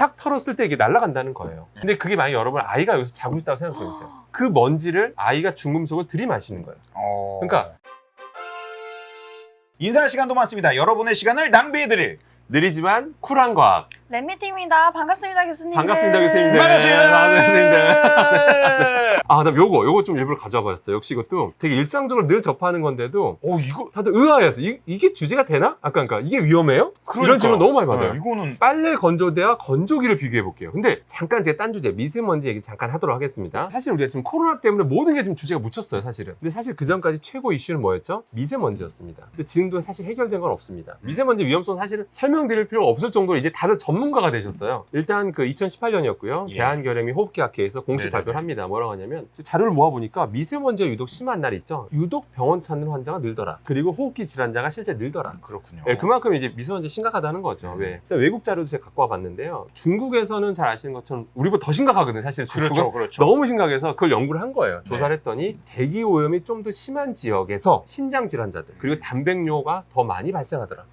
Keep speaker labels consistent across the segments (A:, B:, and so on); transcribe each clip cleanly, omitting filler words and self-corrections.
A: 탁 털었을 때 이게 날아간다는 거예요. 근데 그게 만약에 여러분 아이가 여기서 자고 있다고 생각해보세요. 그 먼지를 아이가 중금속을 들이마시는 거예요. 그러니까
B: 인사할 시간도 많습니다. 여러분의 시간을 낭비해드릴
A: 느리지만 쿨한 과학.
C: 렛미팅입니다. 반갑습니다, 교수님들.
A: 반갑습니다, 교수님들.
B: 반갑습니다.
A: 교수님들. 아, 나 요거 좀 일부러 가져와 봤어요. 역시 이것도 되게 일상적으로 늘 접하는 건데도
B: 이거
A: 다들 의아해서 이게 주제가 되나? 아까 그러니까 이게 위험해요? 이런 질문 너무 많이 받아요.
B: 이거는
A: 빨래 건조대와 건조기를 비교해 볼게요. 근데 잠깐 제가 딴 주제 미세먼지 얘기 잠깐 하도록 하겠습니다. 사실 우리가 지금 코로나 때문에 모든 게 좀 주제가 묻혔어요, 사실은. 근데 사실 그 전까지 최고 이슈는 뭐였죠? 미세먼지였습니다. 근데 지금도 사실 해결된 건 없습니다. 미세먼지 위험성 사실은 설명드릴 필요가 없을 정도로 이제 다들 전문가가 되셨어요. 일단 그 2018년이었고요.
B: 예.
A: 대한결핵 호흡기학회에서 공식
B: 네네네.
A: 발표를 합니다. 뭐라고 하냐면 자료를 모아보니까 미세먼지가 유독 심한 날 있죠. 유독 병원 찾는 환자가 늘더라. 그리고 호흡기 질환자가 실제 늘더라.
B: 그렇군요.
A: 네, 그만큼 이제 미세먼지 심각하다는 거죠. 왜? 외국 자료도 제가 갖고 와봤는데요. 중국에서는 잘 아시는 것처럼 우리보다 더 심각하거든요. 사실 중국은
B: 그렇죠.
A: 너무 심각해서 그걸 연구를 한 거예요. 조사를 했더니 대기 오염이 좀 더 심한 지역에서 신장 질환자들 그리고 단백뇨가 더 많이 발생하더라.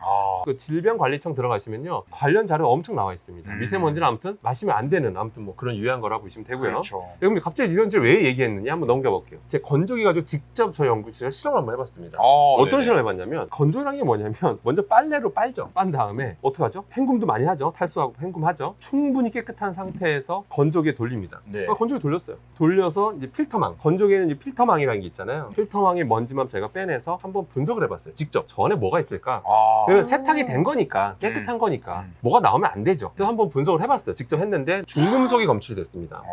A: 그 질병관리청 들어가시면요 관련 자료 엄청 나와 있습니다. 미세먼지는 아무튼 마시면 안 되는 아무튼 뭐 그런 유해한 거라고 보시면 되고요.
B: 그렇죠.
A: 여러분 갑자기 미세먼지를 왜 얘기했느냐 한번 넘겨볼게요. 제 건조기 가지고 직접 저 연구실에서 실험을 한번 해봤습니다. 어떤
B: 네네.
A: 실험을 해봤냐면 건조라는 게 뭐냐면 먼저 빨래로 빨죠. 빤 다음에 어떻게 하죠? 헹굼도 많이 하죠. 탈수하고 헹굼하죠. 충분히 깨끗한 상태에서 건조기에 돌립니다.
B: 네.
A: 건조기 돌렸어요. 돌려서 이제 필터망. 건조기에는 이제 필터망이라는 게 있잖아요. 필터망의 먼지만 저희가 빼내서 한번 분석을 해봤어요. 직접 저 안에 뭐가 있을까? 그러면 세탁이 된 거니까 깨끗한 거니까 뭐가 나오면 안 되죠. 그래서 한번 분석을 해봤어요. 직접 했는데 중금속이 검출됐습니다.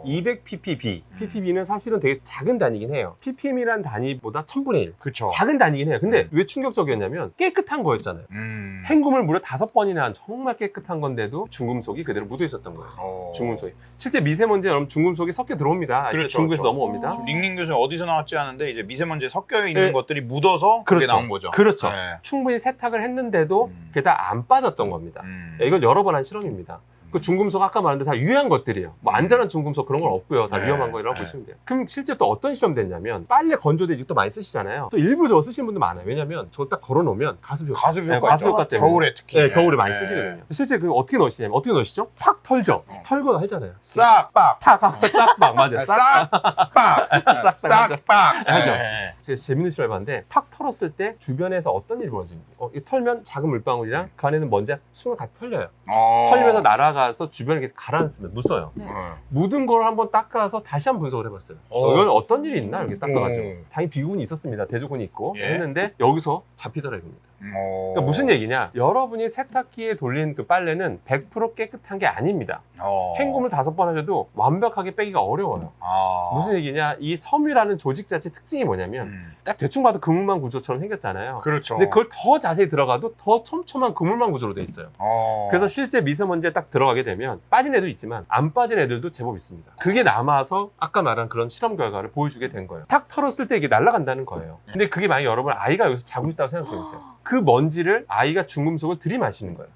A: 200ppb. ppb는 사실은 되게 작은 단위긴 해요. ppm이란 단위보다 1000분의 1.
B: 그렇죠.
A: 작은 단위긴 해요. 근데 왜 충격적이었냐면 깨끗한 거였잖아요. 헹굼을 무려 5번이나 한 정말 깨끗한 건데도 중금속이 그대로 묻어 있었던 거예요. 중금속이. 실제 미세먼지 여러분 중금속이 섞여 들어옵니다.
B: 그렇죠,
A: 중국에서
B: 그렇죠.
A: 넘어옵니다.
B: 링링 교수님 어디서 나왔지 않은데 이제 미세먼지에 섞여 있는
A: 네.
B: 것들이 묻어서 그게
A: 그렇죠.
B: 나온 거죠.
A: 그렇죠.
B: 네.
A: 충분히 세탁을 했는데도 그게 다 안 빠졌던 겁니다. 이건 여러 번 한 실험입니다. 그 중금속 아까 말한 다 유해한 것들이에요. 뭐 안전한 중금속 그런 건 없고요. 다
B: 네.
A: 위험한 거라고 보시면 돼요. 그럼 실제 또 어떤 실험 됐냐면 빨래 건조대 또 많이 쓰시잖아요. 또 일부 저거 쓰시는 분들 많아요. 왜냐면 저거 딱 걸어 놓으면 가습 효과.
B: 가습 효과
A: 가습 효과 때문에.
B: 겨울에 특히.
A: 네, 겨울에 많이
B: 네.
A: 쓰시거든요. 실제 그 어떻게 넣으시냐면 어떻게 넣으시죠? 탁 털죠. 털거나 하잖아요.
B: 싹빡.
A: 탁 하고 싹박 맞아요.
B: 싹빡. 싹빡.
A: 하죠.
B: 네.
A: 제가 재밌는 실험 해봤는데 탁 털었을 때 주변에서 어떤 일이 벌어지는지 이 털면 작은 물방울이랑 그 안에는 먼지가 순간 같이 털려요. 털리면서 날아가서 주변에 이렇게 가라앉으면 묻어요.
C: 네.
A: 묻은 걸 한번 닦아서 다시 한번 분석을 해봤어요. 이건 어떤 일이 있나 이렇게 닦아가지고 당연히 비구군이 있었습니다. 대조군이 있고
B: 예.
A: 했는데 여기서 잡히더라 이겁니다. 그러니까 무슨 얘기냐? 여러분이 세탁기에 돌린 그 빨래는 100% 깨끗한 게 아닙니다. 헹굼을 5번 하셔도 완벽하게 빼기가 어려워요. 무슨 얘기냐? 이 섬유라는 조직 자체 특징이 뭐냐면 딱 대충 봐도 그물망 구조처럼 생겼잖아요.
B: 그렇죠.
A: 근데 그걸 더 자세히 들어가도 더 촘촘한 그물망 구조로 돼 있어요. 그래서 실제 미세먼지에 딱 들어가게 되면 빠진 애도 있지만 안 빠진 애들도 제법 있습니다. 그게 남아서 아까 말한 그런 실험 결과를 보여주게 된 거예요. 탁 털었을 때 이게 날아간다는 거예요. 근데 그게 만약에 여러분 아이가 여기서 자고 있다고 생각해보세요. 그 먼지를 아이가 중금속을 들이마시는 거예요.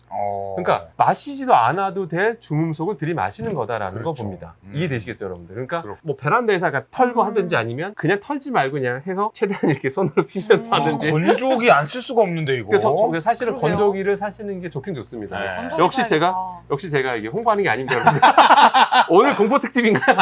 A: 그러니까 마시지도 않아도 될 중금속을 들이마시는 거다라는
B: 그렇죠.
A: 거 봅니다. 이해되시겠죠, 여러분들? 그러니까
B: 그렇고.
A: 뭐 베란다에서 약간 털고 하든지 아니면 그냥 털지 말고 그냥 해서 최대한 이렇게 손으로 피면서 하든지.
B: 건조기 안 쓸 수가 없는데 이거.
A: 그래서 사실은
C: 그러게요.
A: 건조기를 사시는 게 좋긴 좋습니다.
B: 네.
C: 건조기
A: 역시
C: 사야겠다.
A: 역시 제가 이게 홍보하는 게 아닙니다, 여러분들. 오늘 공포 특집인가요?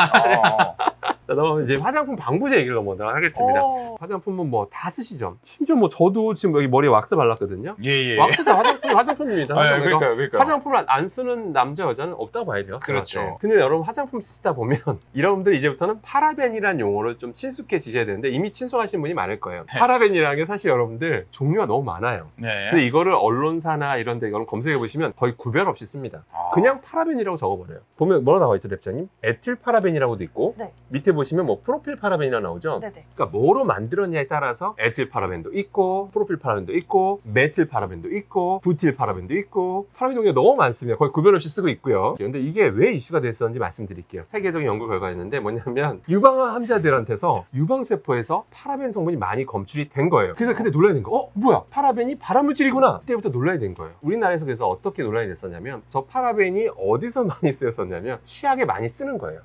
A: 자, 넘어가면 이제 화장품 방부제 얘기를 넘어가도록 하겠습니다. 화장품은 뭐 다 쓰시죠. 심지어 뭐 저도 지금 여기 머리에 왁스 발랐거든요.
B: 예.
A: 왁스도 화장품입니다.
B: 그러니까.
A: 화장품을 안 쓰는 남자 여자는 없다고 봐야 돼요.
B: 그렇죠.
A: 네. 근데 여러분 화장품 쓰시다 보면 여러분들 이제부터는 파라벤이라는 용어를 좀 친숙해지셔야 되는데 이미 친숙하신 분이 많을 거예요. 파라벤이라는 게 사실 여러분들 종류가 너무 많아요.
B: 네.
A: 근데 이거를 언론사나 이런 데 이걸 검색해 보시면 거의 구별 없이 씁니다. 그냥 파라벤이라고 적어버려요. 보면 뭐라 나와 있죠, 랩장님? 에틸 파라벤이라고도 있고
C: 네.
A: 밑에 보시면 뭐 프로필 파라벤이라 나오죠.
C: 네네.
A: 그러니까 뭐로 만들었냐에 따라서 에틸 파라벤도 있고 프로필 파라벤도 있고 메틸 파라벤도 있고 부틸 파라벤도 있고 파라벤 종류가 너무 많습니다. 거의 구별 없이 쓰고 있고요. 근데 이게 왜 이슈가 됐었는지 말씀드릴게요. 세계적인 연구 결과였는데 뭐냐면 유방암 환자들한테서 유방세포에서 파라벤 성분이 많이 검출이 된 거예요. 그래서 그때 놀라야 된 거. 뭐야? 파라벤이 발암물질이구나. 그때부터 놀라야 된 거예요. 우리나라에서 그래서 어떻게 논란이 됐었냐면 저 파라벤이 어디서 많이 쓰였었냐면 치약에 많이 쓰는 거예요.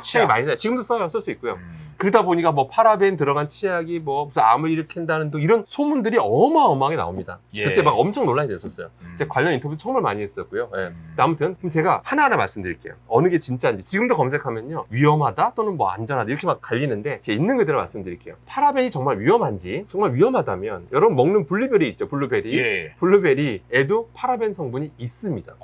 A: 치약에 많이 써요. 지금도 써요. 쓸 수 있고요. 그러다 보니까 뭐 파라벤 들어간 치약이 뭐 무슨 암을 일으킨다는 또 이런 소문들이 어마어마하게 나옵니다.
B: 예.
A: 그때 막 엄청 논란이 됐었어요. 제가 관련 인터뷰 정말 많이 했었고요. 예. 아무튼 그럼 제가 하나하나 말씀드릴게요. 어느 게 진짜인지. 지금도 검색하면요. 위험하다 또는 뭐 안전하다 이렇게 막 갈리는데 제가 있는 그대로 말씀드릴게요. 파라벤이 정말 위험한지, 정말 위험하다면 여러분 먹는 블루베리 있죠. 블루베리.
B: 예.
A: 블루베리에도 파라벤 성분이 있습니다.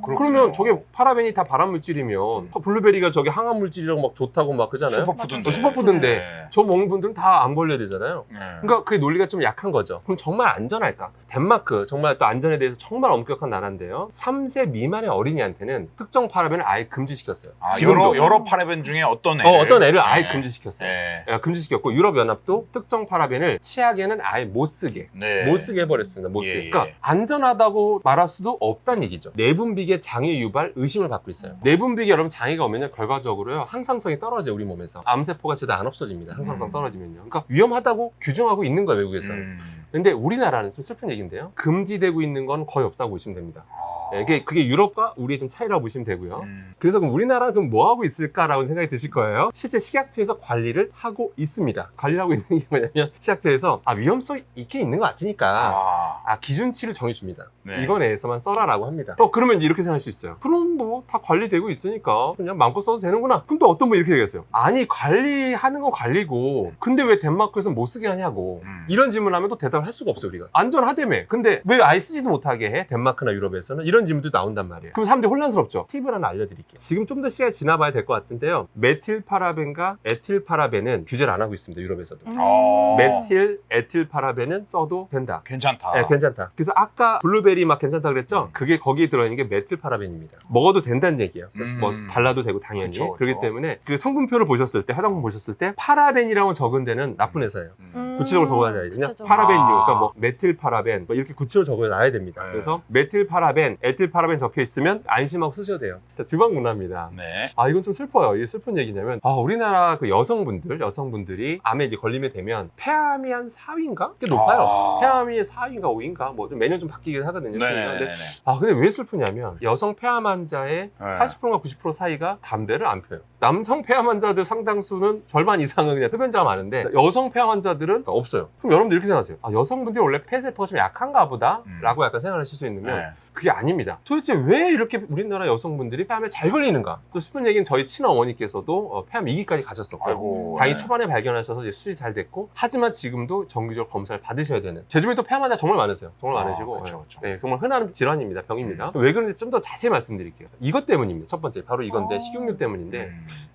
B: 그렇군요.
A: 그러면 저게 파라벤이 다 발암물질이면 블루베리가 저게 항암물질이라고 막 좋다고 막 그러잖아요.
B: 슈퍼푸드인데.
A: 슈퍼푸드인데
B: 네.
A: 저 먹는 분들은 다 안 걸려야 되잖아요.
B: 네.
A: 그러니까 그 논리가 좀 약한 거죠. 그럼 정말 안전할까? 덴마크 정말 또 안전에 대해서 정말 엄격한 나라인데요. 3세 미만의 어린이한테는 특정 파라벤을 아예 금지시켰어요. 지금도.
B: 여러 파라벤 중에 어떤 애를
A: 어떤 애를 아예
B: 네.
A: 금지시켰어요.
B: 네.
A: 예, 금지시켰고 유럽연합도 특정 파라벤을 치약에는 아예 못 쓰게
B: 네.
A: 못 쓰게 해버렸습니다. 못
B: 예,
A: 쓰게.
B: 예.
A: 그러니까 안전하다고 말할 수도 없다는 얘기죠. 내분비계 장애 유발 의심을 받고 있어요. 내분비계 여러분 장애가 오면요 결과적으로요 항상성이 떨어져요. 우리 몸에서 암세포가 제대로 안 없어집니다. 항상성 떨어지면요. 그러니까 위험하다고 규정하고 있는 거예요 외국에서는. 근데 우리나라는 좀 슬픈 얘기인데요. 금지되고 있는 건 거의 없다고 보시면 됩니다. 네, 그게 유럽과 우리의 좀 차이라고 보시면 되고요. 그래서 그럼 우리나라는 그럼 뭐 하고 있을까라고 생각이 드실 거예요. 실제 식약처에서 관리를 하고 있습니다. 관리를 하고 있는 게 뭐냐면 식약처에서 위험성이 있긴 있는 것 같으니까 기준치를 정해줍니다.
B: 네.
A: 이거 내에서만 써라라고 합니다. 그러면 이제 이렇게 생각할 수 있어요. 그럼 뭐 다 관리되고 있으니까 그냥 마음껏 써도 되는구나. 그럼 또 어떤 분 이렇게 얘기했어요. 아니 관리하는 건 관리고 근데 왜 덴마크에서 못 쓰게 하냐고 이런 질문을 하면 또 대답을 할 수가 없어요 우리가. 안전하다며. 근데 왜 아예 쓰지도 못하게 해? 덴마크나 유럽에서는 이런 질문도 나온단 말이에요. 그럼 사람들이 혼란스럽죠. 팁을 하나 알려드릴게요. 지금 좀 더 시간이 지나봐야 될 것 같은데요. 메틸파라벤과 에틸파라벤은 규제를 안 하고 있습니다. 유럽에서도. 메틸, 에틸파라벤은 써도 된다.
B: 괜찮다.
A: 네, 괜찮다. 그래서 아까 블루베리 막 괜찮다 그랬죠? 그게 거기에 들어있는 게 메틸파라벤입니다. 먹어도 된다는 얘기예요. 그래서 뭐 발라도 되고 당연히.
B: 그쵸.
A: 그렇기 때문에 그 성분표를 보셨을 때, 화장품 보셨을 때 파라벤이라고 적은 데는 나쁜 회사예요. 구체적으로 적어놔야 돼요. 그냥
C: 구체적으로.
A: 파라벤류, 그러니까 뭐 메틸파라벤 뭐 이렇게 구체적으로 적어놔야 됩니다.
B: 네.
A: 그래서 메틸파라벤, 에틸파라벤 적혀 있으면 안심하고 쓰셔도 돼요. 자, 주방 문화입니다.
B: 네.
A: 이건 좀 슬퍼요. 이게 슬픈 얘기냐면, 우리나라 그 여성분들이 암에 이제 걸리게 되면 폐암이 한 4위인가? 꽤 높아요. 폐암이 4위인가 5위인가? 뭐 좀 매년 좀 바뀌긴 하거든요.
B: 네네네.
A: 근데, 근데 왜 슬프냐면, 여성 폐암 환자의 80%가 90% 사이가 담배를 안 펴요. 남성 폐암 환자들 상당수는 절반 이상은 그냥 흡연자가 많은데, 여성 폐암 환자들은 없어요. 그럼 여러분들 이렇게 생각하세요. 여성분들이 원래 폐세포가 좀 약한가 보다? 라고 약간 생각하실 수 있는데,
B: 네.
A: 그게 아닙니다. 도대체 왜 이렇게 우리나라 여성분들이 폐암에 잘 걸리는가? 또 슬픈 얘기는 저희 친어머니께서도 폐암 2기까지 가셨었고
B: 아이고.
A: 다행히 초반에 발견하셔서 이제 수술이 잘 됐고 하지만 지금도 정기적으로 검사를 받으셔야 되는 제 주변에 또 폐암 환자 정말 많으세요. 정말 많으시고
B: 그쵸, 그쵸.
A: 네, 정말 흔한 질환입니다. 병입니다. 왜 그런지 좀 더 자세히 말씀드릴게요. 이것 때문입니다. 첫 번째 바로 이건데 식용유 때문인데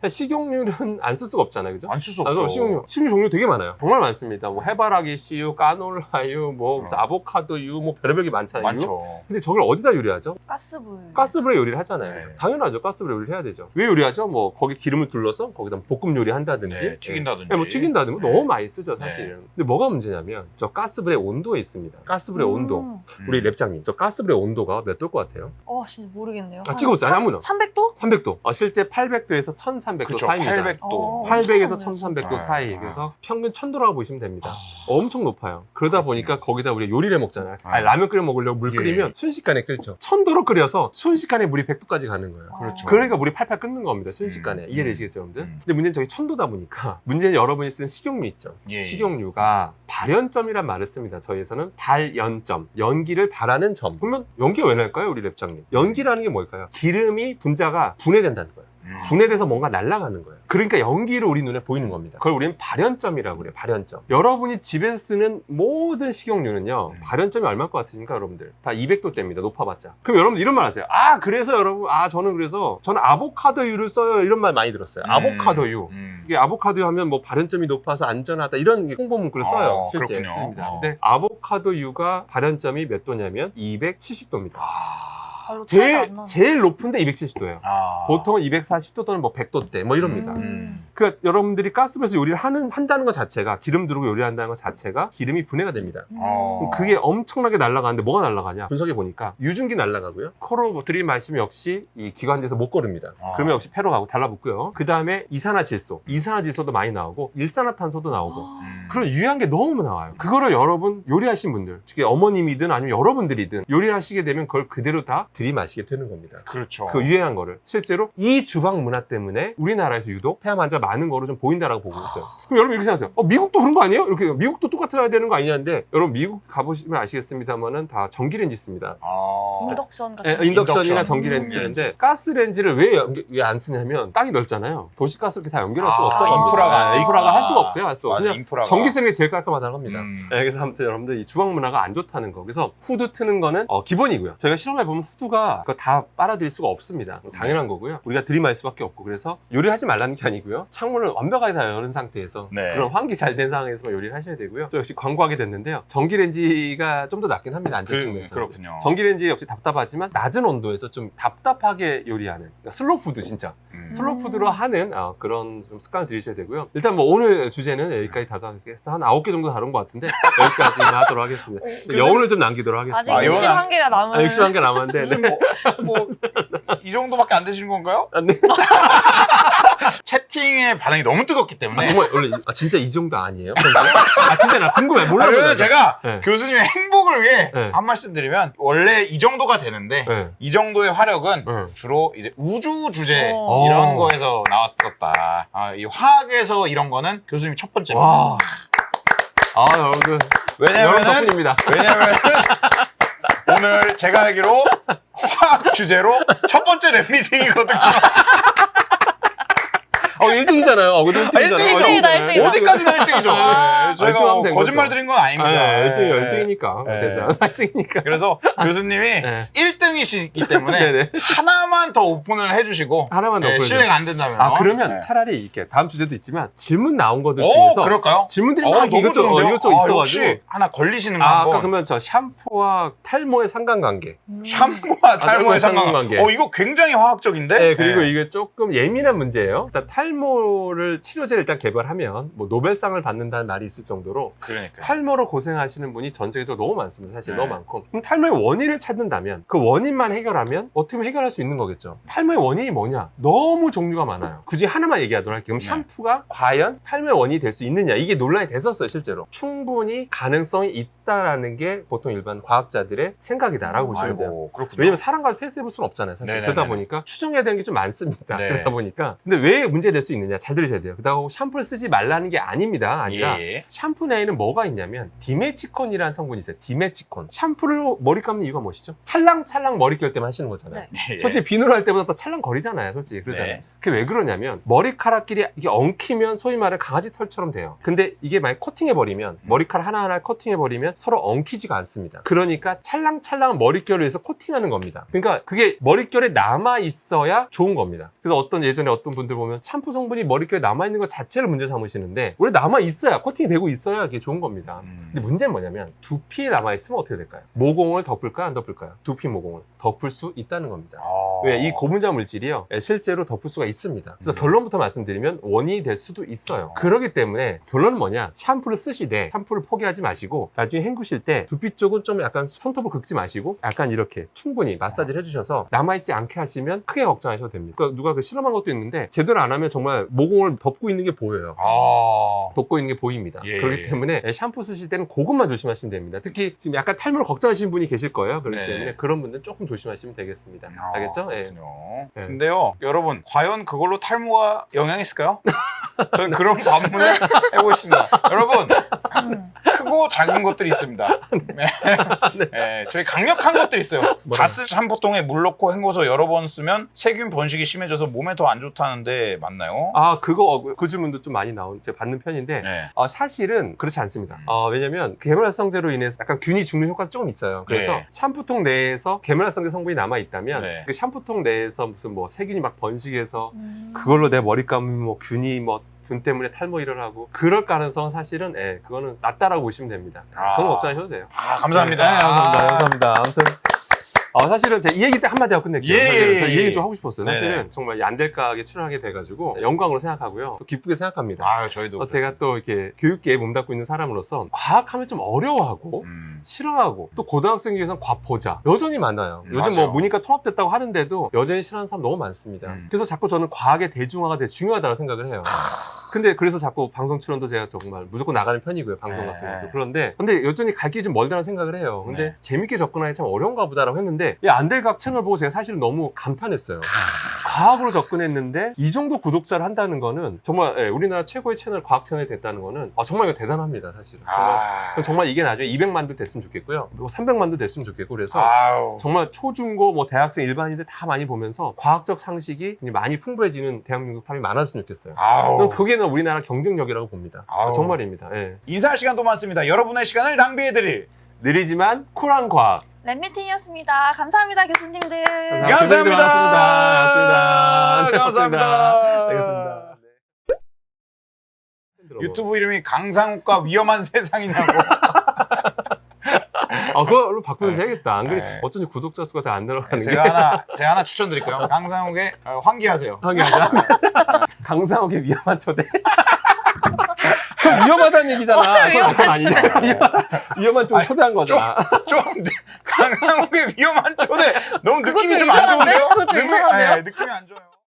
A: 식용유는 안 쓸 수가 없잖아요. 그죠?
B: 안 쓸 수
A: 그럼
B: 없죠.
A: 식용유 종류 되게 많아요. 정말 많습니다. 뭐 해바라기 씨유, 까놀라유, 뭐 무슨 아보카도유, 뭐 별의별 게 많잖아요.
B: 많죠.
A: 근데 저걸 어디다 요리하죠?
C: 가스불.
A: 가스불에 요리를 하잖아요.
B: 네.
A: 당연하죠. 가스불에 요리를 해야 되죠. 왜 요리하죠? 뭐 거기 기름을 둘러서 거기다 볶음 요리 한다든지,
B: 네, 튀긴다든지.
A: 네, 뭐 튀긴다든지
B: 네.
A: 너무 많이 쓰죠,
B: 네.
A: 사실은. 근데 뭐가 문제냐면 저 가스불의 온도에 있습니다. 가스불의 온도. 우리 랩장님, 저 가스불의 온도가 몇 도일 것 같아요?
C: 진짜 모르겠네요.
A: 찍어보세요. 아무나.
C: 300도?
A: 300도. 실제 800도에서 1300도
B: 그쵸.
A: 사이입니다.
B: 800도.
A: 800에서
C: 엄청
A: 1300도
B: 네.
A: 사이. 그래서 평균 1000도라고 보시면 됩니다. 엄청 높아요. 그러다 보니까 거기다 우리 요리를 먹잖아요. 아니, 라면 끓여 먹으려고 물
B: 예.
A: 끓이면 순식간에 끓죠. 1000도로 끓여서 순식간에 물이 100도까지 가는 거예요.
B: 그렇죠.
A: 그러니까 물이 팔팔 끓는 겁니다. 순식간에. 이해되시겠죠, 여러분들? 근데 문제는 저기 1000도다 보니까 문제는 여러분이 쓰는 식용유 있죠.
B: 예.
A: 식용유가 발연점이란 말을 씁니다. 저희에서는 발연점. 연기를 바라는 점. 그러면 연기가 왜 날까요, 우리 랩장님? 연기라는 게 뭘까요? 기름이 분자가 분해된다는 거예요. 분해돼서 뭔가 날아가는 거예요. 그러니까 연기를 우리 눈에 보이는 겁니다. 그걸 우리는 발연점이라고 그래요. 발연점. 여러분이 집에서 쓰는 모든 식용유는요. 발연점이 얼마일 것 같으십니까, 여러분들? 다 200도대입니다. 높아봤자. 그럼 여러분들 이런 말 하세요. 그래서 여러분, 저는 아보카도유를 써요. 이런 말 많이 들었어요. 아보카도유. 이게 아보카도유 하면 뭐 발연점이 높아서 안전하다 이런 홍보 문구를 써요. 실제
B: 그렇군요.
A: 씁니다. 근데 아보카도유가 발연점이 몇 도냐면 270도입니다.
C: 별로 차이가 안 나네.
A: 제일 높은데 270도예요.
B: 아.
A: 보통은 240도 또는 뭐 100도대 뭐 이럽니다.
B: 음.
A: 그러니까 여러분들이 가스불에서 요리를 한다는 것 자체가 기름 두르고 요리한다는 것 자체가 기름이 분해가 됩니다. 그럼 그게 엄청나게 날아가는데 뭐가 날아가냐? 분석해 보니까 유증기 날아가고요. 코로 뭐 들이마시면 역시 이 기관지에서 못 걸습니다. 그러면 역시 폐로 가고 달라붙고요. 그 다음에 이산화질소도 많이 나오고 일산화탄소도 나오고 그런 유해한 게 너무 나와요. 그거를 여러분 요리하신 분들, 특히 어머님이든 아니면 여러분들이든 요리하시게 되면 그걸 그대로 다 들이마시게 되는 겁니다.
B: 그렇죠.
A: 그 유행한 거를. 실제로 이 주방 문화 때문에 우리나라에서 유독 폐암 환자가 많은 거로 좀 보인다라고 보고 있어요. 그럼 여러분 이렇게 생각하세요. 미국도 그런 거 아니에요? 이렇게 미국도 똑같아야 되는 거 아니냐는데 여러분 미국 가보시면 아시겠습니다만은 다 전기레인지 씁니다.
C: 인덕션 같은
A: 인덕션이나
B: 인덕션.
A: 전기레인지 쓰는데 가스레인지를 왜 안 쓰냐면 땅이 넓잖아요. 도시가스 이렇게 다 연결할 수가 없다고 합니다.
B: 인프라가
A: 인프라가 할 수가 없대요. 할 수가
B: 맞아,
A: 그냥
B: 인프라가.
A: 전기 쓰는 게 제일 깔끔하다고 합니다. 그래서 아무튼 여러분들 이 주방 문화가 안 좋다는 거. 그래서 후드 트는 거는 기본이고요. 저희가 실험해 보면 후드가 그거 다 빨아들일 수가 없습니다. 당연한 거고요. 우리가 들이마실 수밖에 없고 그래서 요리하지 말라는 게 아니고요. 창문을 완벽하게 다 여는 상태에서
B: 네.
A: 그런 환기 잘 된 상황에서만 요리를 하셔야 되고요. 또 역시 광고하게 됐는데요. 전기레인지가 좀 더 낫긴 합니다. 안전층에서.
B: 그렇군요.
A: 전기레인지 역시 답답하지만 낮은 온도에서 좀 답답하게 요리하는 그러니까 슬로푸드 진짜 슬로푸드로 하는 그런 좀 습관을 들이셔야 되고요. 일단 뭐 오늘 주제는 여기까지 다루겠어. 한 9개 정도 다룬 것 같은데 여기까지 하도록 하겠습니다. 여운을 좀 남기도록
C: 아직
A: 하겠습니다.
C: 61개가 남은
A: 61개 남았는데 네.
B: 무슨 이 정도밖에 안 되시는 건가요?
A: 아, 네.
B: 채팅의 반응이 너무 뜨겁기 때문에.
A: 정말 원래 진짜 이 정도 아니에요? 진짜 나 궁금해. 몰라요.
B: 왜냐면 제가
A: 네.
B: 교수님의 행복을 위해
A: 네.
B: 한 말씀 드리면 원래 이 정도가 되는데
A: 네.
B: 이 정도의 화력은
A: 네.
B: 주로 이제 우주 주제
C: 어.
B: 이런 거에서 나왔었다. 이 화학에서 이런 거는 교수님이 첫 번째입니다.
A: 와. 여러분들 여러분
B: 왜냐면은
A: 덕분입니다.
B: 오늘 제가 알기로 화학 주제로 첫 번째 랩 미팅이거든요.
A: 1등이잖아요. 그래도 1등이잖아요.
C: 1등이다.
B: 어디까지나 1등이죠.
C: 아.
B: 저희가
A: 알뜰하면 된
B: 거짓말
A: 거죠.
B: 드린 건 아닙니다.
A: 1등이니까.
B: 네.
A: 대상 1등이니까.
B: 그래서 교수님이
A: 네.
B: 1등이시기 때문에
A: 네네.
B: 하나만 더 오픈을 해주시고
A: 하나만 더 오픈을
B: 실례가 안 된다면
A: 그러면
B: 네.
A: 차라리 이렇게 다음 주제도 있지만 질문 나온 것들 중에서
B: 그럴까요?
A: 질문들이 막
B: 너무 좋은데요?
A: 이것저것 있어가지고
B: 역시 하나 걸리시는 거
A: 아까
B: 한번.
A: 그러면 저 샴푸와 탈모의 상관관계
B: 샴푸와 탈모의 상관관계. 이거 굉장히 화학적인데?
A: 네, 그리고
B: 네.
A: 이게 조금 예민한 문제예요. 일단 탈모를 치료제를 일단 개발하면 뭐 노벨상을 받는다는 말이 있을 정도로
B: 그러니까.
A: 탈모로 고생하시는 분이 전 세계적으로 너무 많습니다. 사실
B: 네.
A: 너무 많고. 그럼 탈모의 원인을 찾는다면 그 원인만 해결하면 어떻게 보면 해결할 수 있는 거겠죠. 탈모의 원인이 뭐냐? 너무 종류가 많아요. 굳이 하나만 얘기하도록 할게요. 그럼
B: 네.
A: 샴푸가 과연 탈모의 원인이 될 수 있느냐? 이게 논란이 됐었어요, 실제로. 충분히 가능성이 있다라는 게 보통 일반 과학자들의 생각이다라고 보시면 돼요.
B: 아이고, 그렇군요.
A: 왜냐면 사람과 테스트 해볼 수는 없잖아요. 사실.
B: 네네네네.
A: 그러다 보니까 추정해야 되는 게 좀 많습니다.
B: 네.
A: 그러다 보니까. 근데 왜 문제될 수 있느냐? 잘 들으셔야 돼요. 그렇다고 샴푸를 쓰지 말라는 게 아닙니다. 아니라
B: 예.
A: 샴푸 내에는 뭐가 있냐면 디메치콘이라는 성분이 있어요. 디메치콘. 샴푸를 머리 감는 이유가 뭐시죠? 찰랑찰랑 머리 결 때만 하시는 거잖아요.
C: 네.
B: 예.
A: 솔직히 비누로 할 때보다 더 찰랑거리잖아요. 솔직히 그러잖아요.
B: 네.
A: 그게 왜 그러냐면 머리카락끼리 이게 엉키면 소위 말해 강아지 털처럼 돼요. 근데 이게 만약 코팅해버리면 머리카락 하나하나 코팅해버리면 서로 엉키지가 않습니다. 그러니까 찰랑찰랑 머릿결을 위해서 코팅하는 겁니다. 그러니까 그게 머릿결에 남아있어야 좋은 겁니다. 그래서 예전에 어떤 분들 보면 샴푸 성분이 머릿결에 남아있는 것 자체를 문제 삼으시는데 원래 남아있어야 코팅이 되고 있어야 그게 좋은 겁니다. 근데 문제는 뭐냐면 두피에 남아있으면 어떻게 될까요? 모공을 덮을까요? 안 덮을까요? 두피 모공을 덮을 수 있다는 겁니다. 왜? 이 고분자 물질이요 실제로 덮을 수가 있습니다. 그래서 결론부터 말씀드리면 원인이 될 수도 있어요. 그렇기 때문에 결론은 뭐냐? 샴푸를 쓰시되 샴푸를 포기하지 마시고 나중에 헹구실 때 두피 쪽은 좀 약간 손톱을 긁지 마시고 약간 이렇게 충분히 마사지를 해주셔서 남아있지 않게 하시면 크게 걱정하셔도 됩니다. 그러니까 누가 그 실험한 것도 있는데 제대로 안 하면 정말 모공을 덮고 있는 게 보여요. 덮고 있는 게 보입니다.
B: 예.
A: 그렇기 때문에 샴푸 쓰실 때는 그것만 조심하시면 됩니다. 특히 지금 약간 탈모를 걱정하시는 분이 계실 거예요. 그렇기
B: 네.
A: 때문에 그런 분들은 조금 조심하시면 되겠습니다. 알겠죠? 예.
B: 그렇군요.
A: 네.
B: 근데요, 여러분, 과연 그걸로 탈모가 영향이 있을까요? 저는 그런 반문을 해보고 있습니다. 여러분, 크고 작은 것들이 있습니다. 네. 네, 저희 강력한 것들이 있어요.
A: 뭐라고요?
B: 가스 샴푸통에 물 넣고 헹궈서 여러 번 쓰면 세균 번식이 심해져서 몸에 더 안 좋다는데 맞나요?
A: 그 질문도 좀 많이 제가 받는 편인데
B: 네.
A: 사실은 그렇지 않습니다. 왜냐면 계면활성제로 인해서 약간 균이 죽는 효과가 조금 있어요. 그래서
B: 네.
A: 샴푸통 내에서 계면활성제 성분이 남아 있다면
B: 네.
A: 그 샴푸통 내에서 무슨 뭐 세균이 막 번식해서 그걸로 내 머리 감으면 뭐 균이 뭐 균 때문에 탈모 일어나고 그럴 가능성은 사실은 그거는 낮다라고 보시면 됩니다. 그건 걱정하셔도 돼요.
B: 감사합니다.
A: 네, 감사합니다. 아무튼 사실은 제가 이 얘기 때 한마디 하고 끝낼게요.
B: 예,
A: 사실은 저이
B: 예.
A: 얘기 좀 하고 싶었어요.
B: 네네.
A: 사실은 정말 안될까하게 출연하게 돼가지고 영광으로 생각하고요. 또 기쁘게 생각합니다.
B: 저희도.
A: 제가 또 이렇게 교육계에 몸담고 있는 사람으로서 과학하면 좀 어려워하고 싫어하고 또 고등학생 중에서는 과포자 여전히 많아요. 요즘 뭐
B: 맞아요.
A: 문이과 통합됐다고 하는데도 여전히 싫어하는 사람 너무 많습니다. 그래서 자꾸 저는 과학의 대중화가 되게 중요하다고 생각을 해요. 근데 그래서 자꾸 방송 출연도 제가 정말 무조건 나가는 편이고요. 방송 같은 것도. 근데 여전히 갈 길이 좀 멀다는 생각을 해요. 근데
B: 네.
A: 재밌게 접근하기 참 어려운가 보다라고 했는데 근데 이 안될각 채널 보고 제가 사실 너무 감탄했어요. 과학으로 접근했는데 이 정도 구독자를 한다는 거는 정말 예, 우리나라 최고의 채널, 과학 채널이 됐다는 거는 정말 이거 대단합니다, 사실은. 정말 이게 나중에 200만도 됐으면 좋겠고요. 뭐 300만도 됐으면 좋겠고 그래서
B: 아우.
A: 정말 초중고 뭐 대학생 일반인들 다 많이 보면서 과학적 상식이 많이 풍부해지는 대한민국 탑이 많았으면 좋겠어요.
B: 아우.
A: 그게는 우리나라 경쟁력이라고 봅니다.
B: 아우.
A: 정말입니다. 예.
B: 인사할 시간도 많습니다. 여러분의 시간을 낭비해드릴
A: 느리지만 쿨한 과학.
C: 랩미팅이었습니다. 감사합니다, 교수님들.
A: 교수님들
B: 감사합니다.
A: 반갑습니다.
B: 감사합니다.
A: 알겠습니다.
B: 유튜브 이름이 강상욱과 위험한 세상이냐고.
A: 그걸로 바꾸면 되겠다. 안 그래
B: 네.
A: 어쩐지 구독자 수가 잘 안 들어가는 게.
B: 제가 하나 추천드릴게요. 강상욱의 환기하세요.
A: 하자. 강상욱의 위험한 초대. 위험하다는 얘기잖아. 그건 아니잖아. 위험한 쪽 초대한 거잖아.
B: 좀 강상욱의 위험한 초대 너무 느낌이
C: 그것도
B: 좀 안
C: 이상한데?
B: 좋은데요?
C: 그것도 이상한데요?
B: 느낌이 안 좋아요.